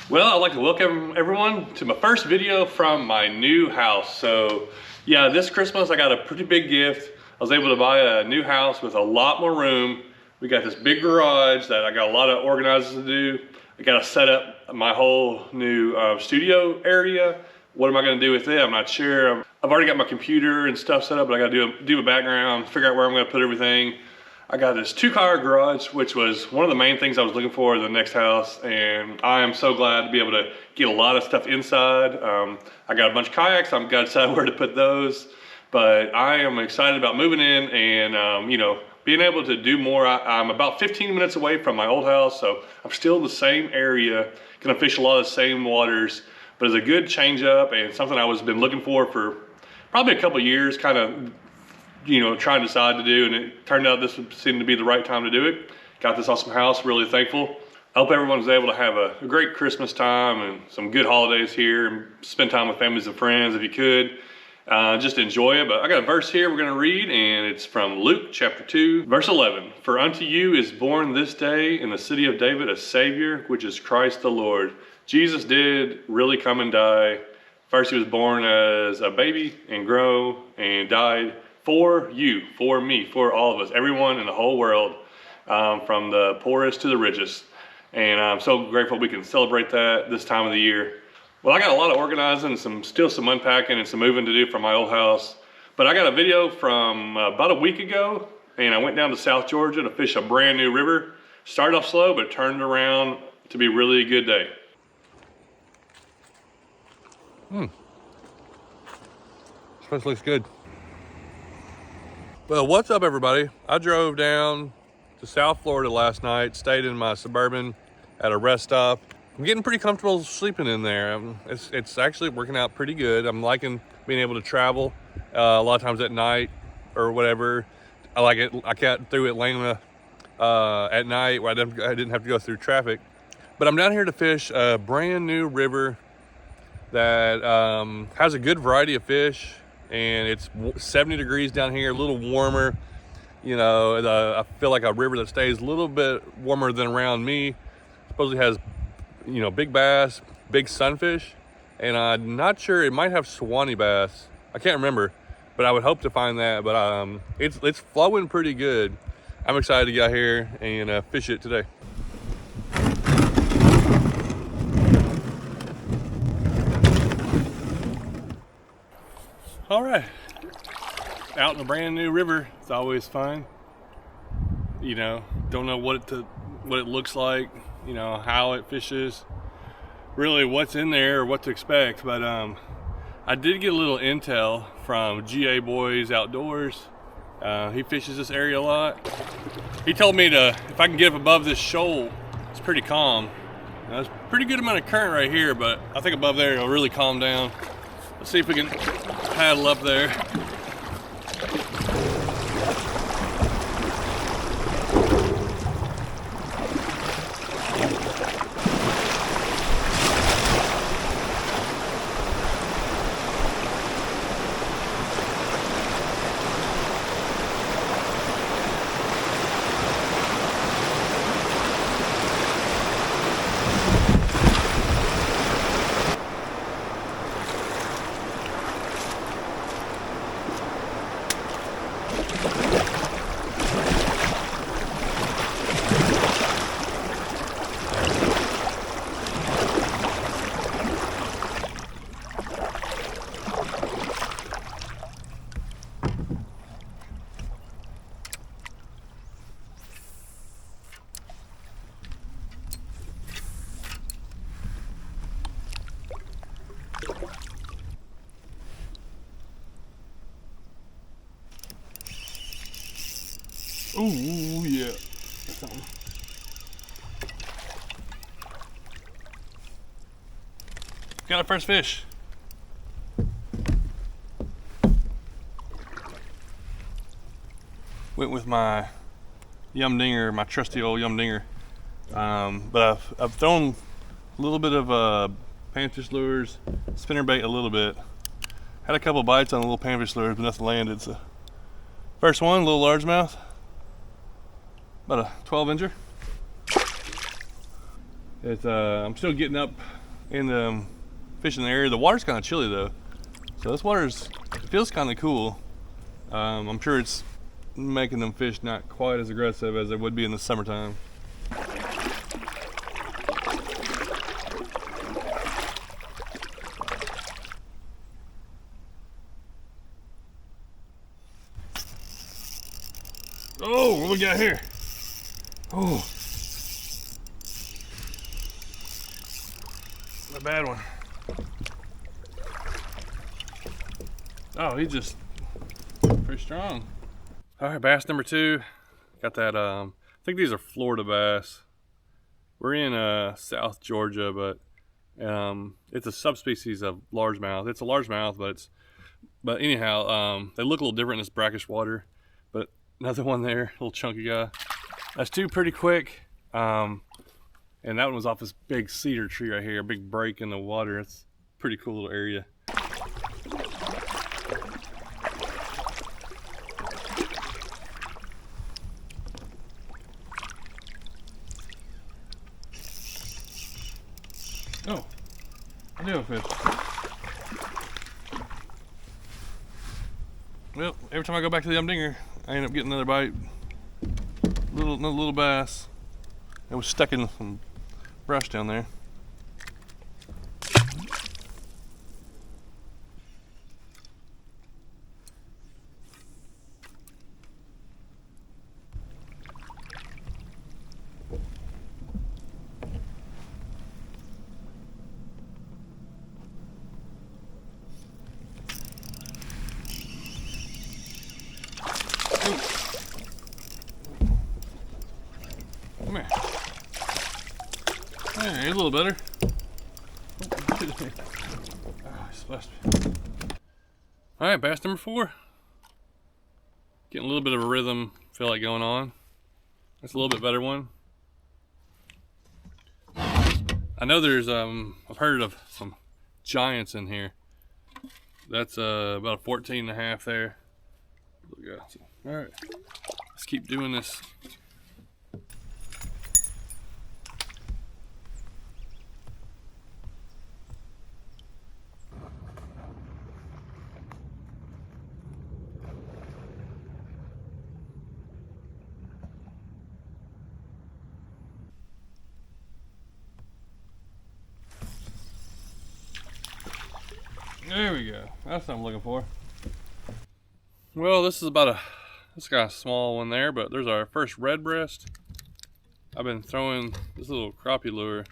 Well, I'd like to welcome everyone to my first video from my new house. So yeah, this Christmas I got a pretty big gift. I was able to buy a new house with a lot more room. We got this big garage that I got a lot of organizing to do. I got to set up my whole new studio area. What am I going to do with it? I'm not sure. I've already got my computer and stuff set up, but I got to do a background, figure out where I'm going to put everything. I got this 2-car garage, which was one of the main things I was looking for in the next house, and I am so glad to be able to get a lot of stuff inside. I got a bunch of kayaks. I've got to decide where to put those, but I am excited about moving in and being able to do more. I'm about 15 minutes away from my old house, so I'm still in the same area, gonna fish a lot of the same waters, but it's a good change up and something I was been looking for probably a couple years, kind of trying to decide to do, and it turned out this seemed to be the right time to do it. Got this awesome house, really thankful. I hope everyone's able to have a great Christmas time and some good holidays here and spend time with families and friends if you could. Just enjoy it. But I got a verse here we're going to read, and it's from Luke chapter 2, verse 11. For unto you is born this day in the city of David a Savior, which is Christ the Lord. Jesus did really come and die. First, he was born as a baby and grow and died for you, for me, for all of us, everyone in the whole world, from the poorest to the richest. And I'm so grateful we can celebrate that this time of the year. Well, I got a lot of organizing and still some unpacking and some moving to do from my old house. But I got a video from about a week ago, and I went down to South Georgia to fish a brand new river. Started off slow, but turned around to be really a good day. This place looks good. Well, what's up, everybody? I drove down to South Florida last night, stayed in my Suburban at a rest stop. I'm getting pretty comfortable sleeping in there. It's actually working out pretty good. I'm liking being able to travel a lot of times at night or whatever. I like it. I got through Atlanta at night where I didn't have to go through traffic. But I'm down here to fish a brand new river that has a good variety of fish. And it's 70 degrees down here, a little warmer. I feel like a river that stays a little bit warmer than around me. Supposedly has, big bass, big sunfish, and I'm not sure, it might have Suwannee bass. I can't remember, but I would hope to find that. But it's flowing pretty good. I'm excited to get out here and fish it today. All right, out in a brand new river. It's always fun. Don't know what it looks like, how it fishes, really what's in there or what to expect. But I did get a little intel from GA Boys Outdoors. He fishes this area a lot. He told me if I can get up above this shoal, it's pretty calm. There's a pretty good amount of current right here, but I think above there it'll really calm down. Let's see if we can paddle up there. Ooh, yeah. That's something. Got our first fish. Went with my Yum Dinger, my trusty old Yum Dinger. But I've thrown a little bit of panfish lures, spinnerbait a little bit. Had a couple bites on the little panfish lures, but nothing landed. So first one, little largemouth, about a 12 incher. It's I'm still getting up in the fishing area. The water's kind of chilly though, so this water's it feels kind of cool. I'm sure it's making them fish not quite as aggressive as they would be in the summertime. Oh, what we got here? Oh, a bad one. Oh, he's just pretty strong. All right, bass number 2. Got that, I think these are Florida bass. We're in South Georgia, but it's a subspecies of largemouth. It's a largemouth, but anyhow, they look a little different in this brackish water. But another one there, little chunky guy. That's 2 pretty quick. And that one was off this big cedar tree right here, a big break in the water. It's a pretty cool little area. Oh, I do have a fish. Well, every time I go back to the dinger, I end up getting another bite. Another little bass. It was stuck in some brush down there. Come here. There, he's a little better. Oh, he splashed me. All right, bass number 4. Getting a little bit of a rhythm, feel like going on. That's a little bit better one. I know there's, I've heard of some giants in here. That's about a 14 and a half there. All right, let's keep doing this. There we go. That's what I'm looking for. Well, this is this got a small one there, but there's our first red breast. I've been throwing this little crappie lure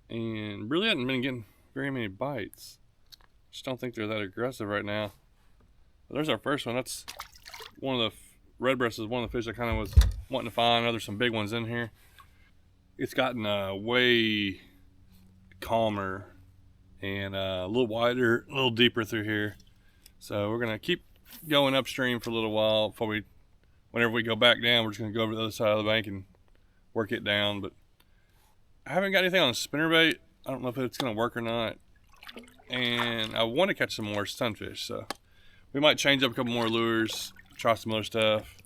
and really hadn't been getting very many bites. Just don't think they're that aggressive right now. But there's our first one. That's one of the red breasts is one of the fish I kind of was wanting to find. I know there's some big ones in here. It's gotten way calmer and a little wider, a little deeper through here. So we're gonna keep going upstream for a little while before whenever we go back down, we're just gonna go over to the other side of the bank and work it down. But I haven't got anything on spinnerbait. I don't know if it's gonna work or not. And I want to catch some more sunfish, so we might change up a couple more lures, try some other stuff.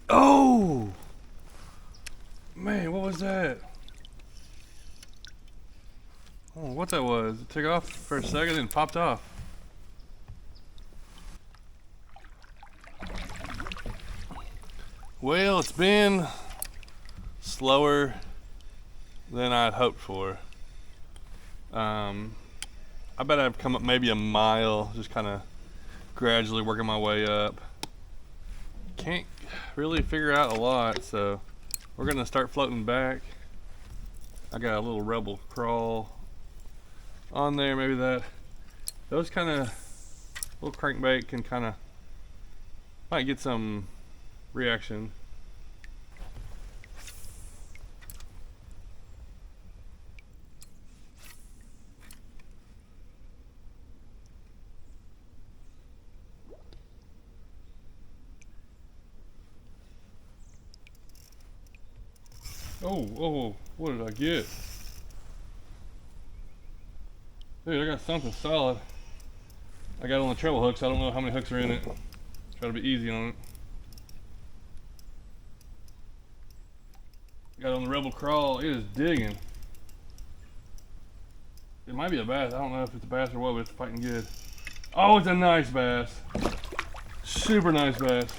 Oh man, what was that? Oh, what that was? It took off for a second and popped off. Well, it's been slower than I'd hoped for. I bet I've come up maybe a mile, just kind of gradually working my way up. Can't really figure out a lot, so we're gonna start floating back. I got a little Rebel Craw on there, maybe those kind of little crankbait can kind of might get some reaction. Oh, what did I get? Dude, I got something solid. I got it on the treble hooks. I don't know how many hooks are in it. Try to be easy on it. Got it on the Rebel Craw. It is digging. It might be a bass. I don't know if it's a bass or what, but it's fighting good. Oh, it's a nice bass. Super nice bass.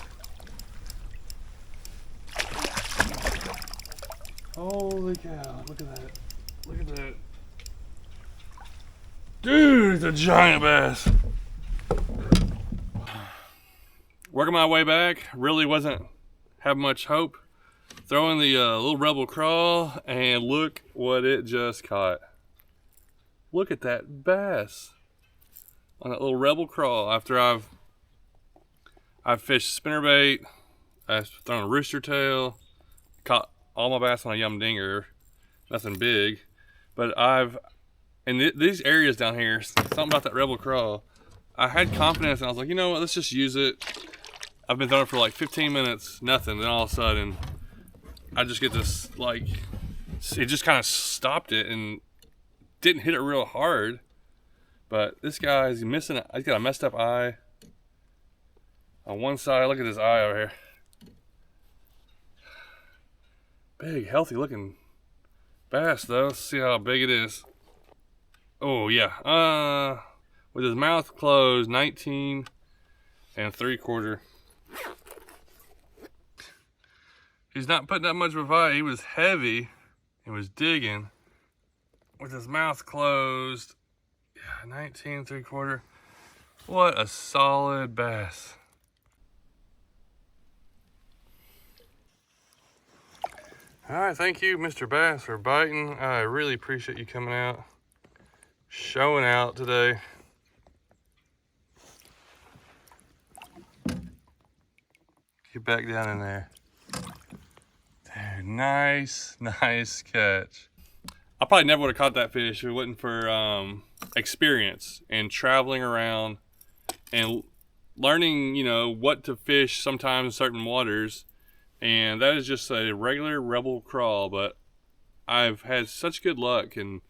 Holy cow, look at that. Look at that. Dude, it's a giant bass. Working my way back, really wasn't having much hope. Throwing the little Rebel Craw, and look what it just caught. Look at that bass on that little Rebel Craw. After I've fished spinnerbait, I've thrown a rooster tail, caught all my bass on a yum dinger, nothing big. But in these areas down here, something about that Rebel Craw, I had confidence and I was like, you know what, let's just use it. I've been throwing it for like 15 minutes, nothing, then all of a sudden, I just get this, like, it just kind of stopped it and didn't hit it real hard. But this guy is missing, he's got a messed up eye on one side. Look at his eye over here. Big, healthy looking bass though. Let's see how big it is. Oh yeah, with his mouth closed, 19 3/4. He's not putting that much of a bite. He was heavy and was digging with his mouth closed. Yeah, 19 3/4. What a solid bass. All right, thank you, Mr. Bass, for biting. I really appreciate you coming out, showing out today. Get back down in there. There, nice catch. I probably never would have caught that fish if it wasn't for experience and traveling around and learning, you know, what to fish sometimes in certain waters. And that is just a regular Rebel Craw, but I've had such good luck in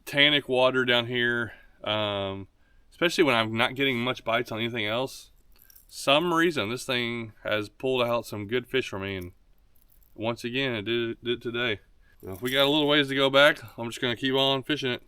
tannic water down here, especially when I'm not getting much bites on anything else. Some reason this thing has pulled out some good fish for me, and once again it did it today. Well, we got a little ways to go back. I'm just gonna keep on fishing it.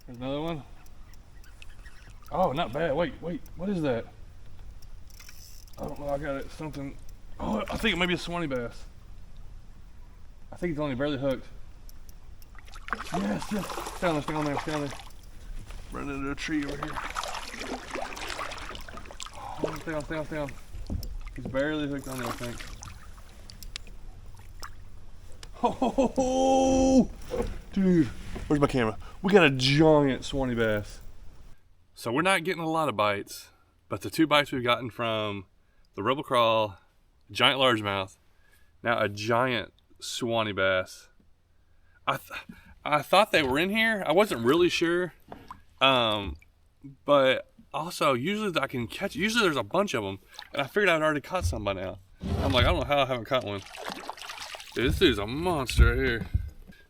There's another one. Oh, not bad. Wait, what is that? I don't know, I got it, something. Oh, I think it might be a Suwannee bass. I think it's only barely hooked. Yes. Stay on there. Run into a tree over here. Oh, stay on. He's barely hooked on there, I think. Oh, dude, where's my camera? We got a giant Suwannee bass. So we're not getting a lot of bites, but the two bites we've gotten from the Rebel Craw, giant largemouth, now a giant Suwannee bass. I thought they were in here. I wasn't really sure, but also usually I can catch. Usually there's a bunch of them, and I figured I'd already caught some by now. I'm like, I don't know how I haven't caught one. Dude, this dude's a monster right here.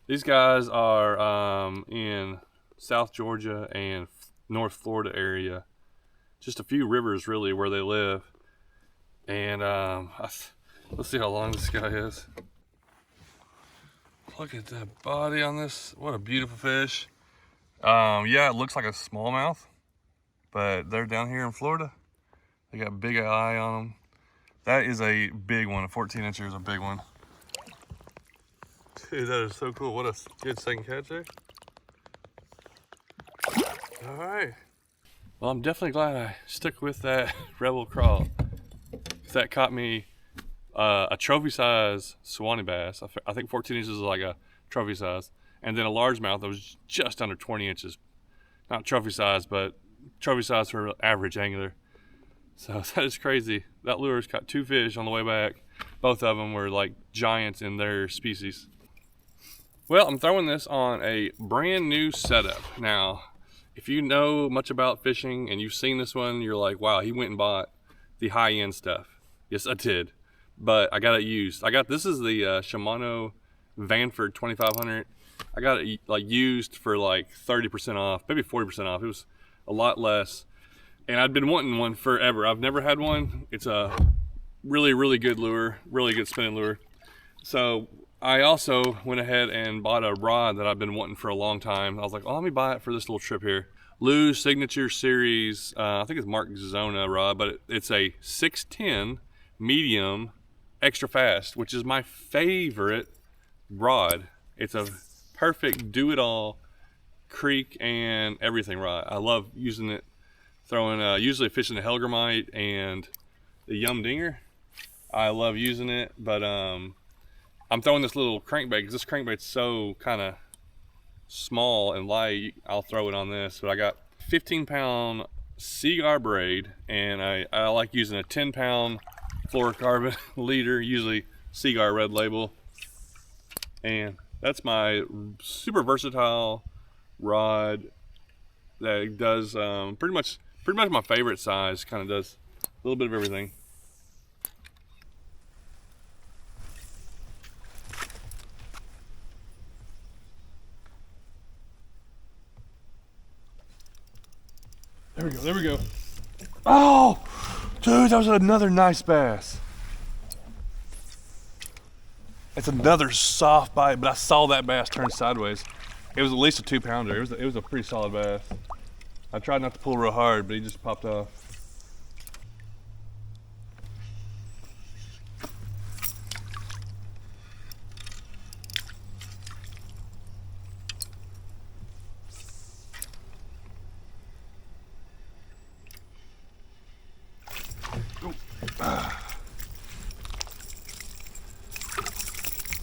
These guys are in South Georgia and North Florida area. Just a few rivers really where they live. And let's see how long this guy is. Look at that body on this. What a beautiful fish. Yeah, it looks like a smallmouth, but they're down here in Florida. They got big eye on them. That is a big one. A 14 incher is a big one. Dude, that is so cool. What a good second catch there. All right. Well, I'm definitely glad I stuck with that Rebel Craw. That caught me a trophy size Suwannee bass. I think 14 inches is like a trophy size. And then a largemouth that was just under 20 inches. Not trophy size, but trophy size for average angler. So that is crazy. That lure's caught two fish on the way back. Both of them were like giants in their species. Well, I'm throwing this on a brand new setup. Now, if you know much about fishing and you've seen this one, you're like, wow, he went and bought the high-end stuff. Yes, I did, but I got it used. This is the Shimano Vanford 2500. I got it like used for like 30% off, maybe 40% off. It was a lot less, and I'd been wanting one forever. I've never had one. It's a really, really good lure, really good spinning lure. So I also went ahead and bought a rod that I've been wanting for a long time. I was like, oh, let me buy it for this little trip here. Lou's Signature Series, I think it's Mark Zona rod, but it's a 610 medium extra fast, which is my favorite rod. It's a perfect do-it-all creek and everything rod. I love using it, throwing, usually fishing the Helgramite and the Yum Dinger. I love using it, but I'm throwing this little crankbait because this crankbait's so kind of small and light. I'll throw it on this, but I got 15-pound Seaguar braid, and I like using a 10-pound fluorocarbon leader, usually Seaguar red label, and that's my super versatile rod that does pretty much my favorite size. Kind of does a little bit of everything. There we go. Oh, dude, that was another nice bass. It's another soft bite, but I saw that bass turn sideways. It was at least a 2-pounder. It was a pretty solid bass. I tried not to pull real hard, but he just popped off.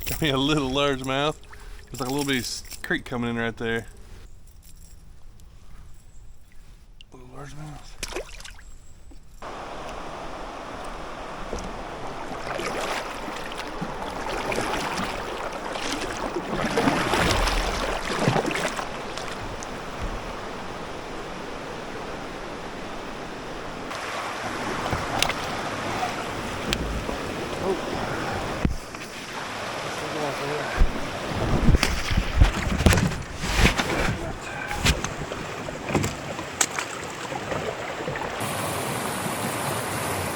Got me a little largemouth. There's like a little bitty creek coming in right there. Little largemouth.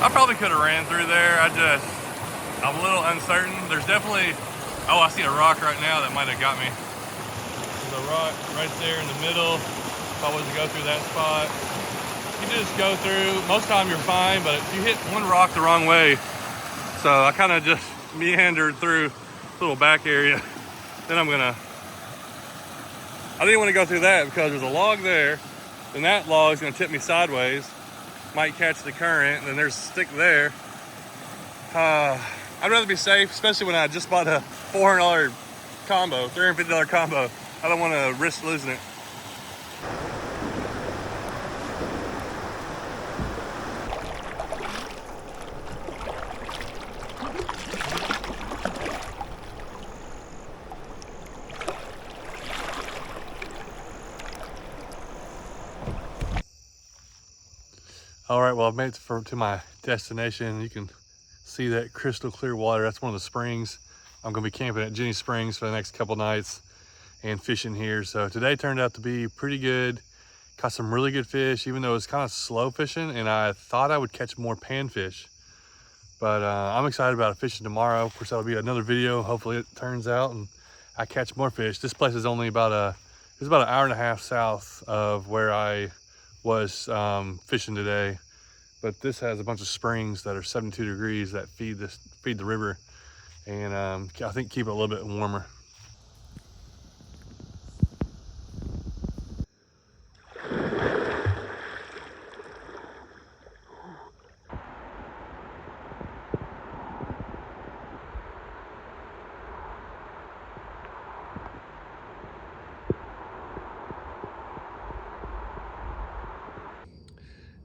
I probably could have ran through there. I'm a little uncertain. There's definitely, oh, I see a rock right now that might have got me. There's a rock right there in the middle. If I was to go through that spot, you just go through. Most of the time you're fine, but if you hit one rock the wrong way, so I kind of just meandered through a little back area. Then I didn't want to go through that because there's a log there, and that log is going to tip me sideways. Might catch the current, and then there's a stick there. I'd rather be safe, especially when I just bought a $400 combo, $350 combo. I don't want to risk losing it. All right, well, I've made it to my destination. You can see that crystal clear water. That's one of the springs. I'm gonna be camping at Jenny Springs for the next couple nights and fishing here. So today turned out to be pretty good. Caught some really good fish, even though it's kind of slow fishing, and I thought I would catch more panfish. But I'm excited about fishing tomorrow. Of course, that'll be another video. Hopefully it turns out and I catch more fish. This place is only about it's about an hour and a half south of where I was fishing today, but this has a bunch of springs that are 72 degrees that feed the river, and I think keep it a little bit warmer.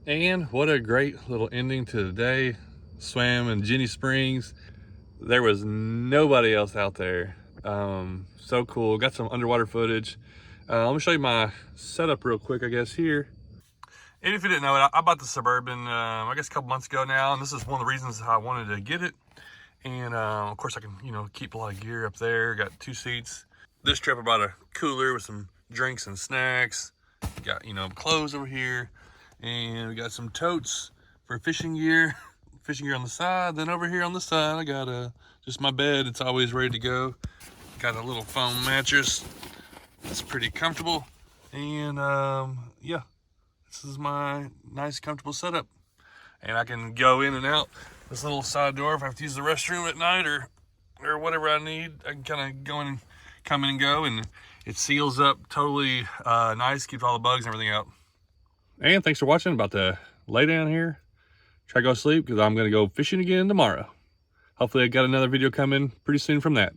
And what a great little ending to the day. Swam in Jenny Springs. there was nobody else out there. So cool. Got some underwater footage. Let me show you my setup real quick, I guess, here. And if you didn't know it, I bought the Suburban, I guess a couple months ago now, and this is one of the reasons I wanted to get it. And of course I can, you know, keep a lot of gear up there. Got 2 seats. This trip I bought a cooler with some drinks and snacks. Got, you know, clothes over here. And we got some totes for fishing gear. Fishing gear on the side. Then over here on the side, I got just my bed. It's always ready to go. Got a little foam mattress. It's pretty comfortable. And yeah, this is my nice, comfortable setup. And I can go in and out this little side door if I have to use the restroom at night or whatever I need. I can kind of go in and come in and go, and it seals up totally nice, keeps all the bugs and everything out. And thanks for watching. About to lay down here, try to go to sleep because I'm going to go fishing again tomorrow. Hopefully I got another video coming pretty soon from that.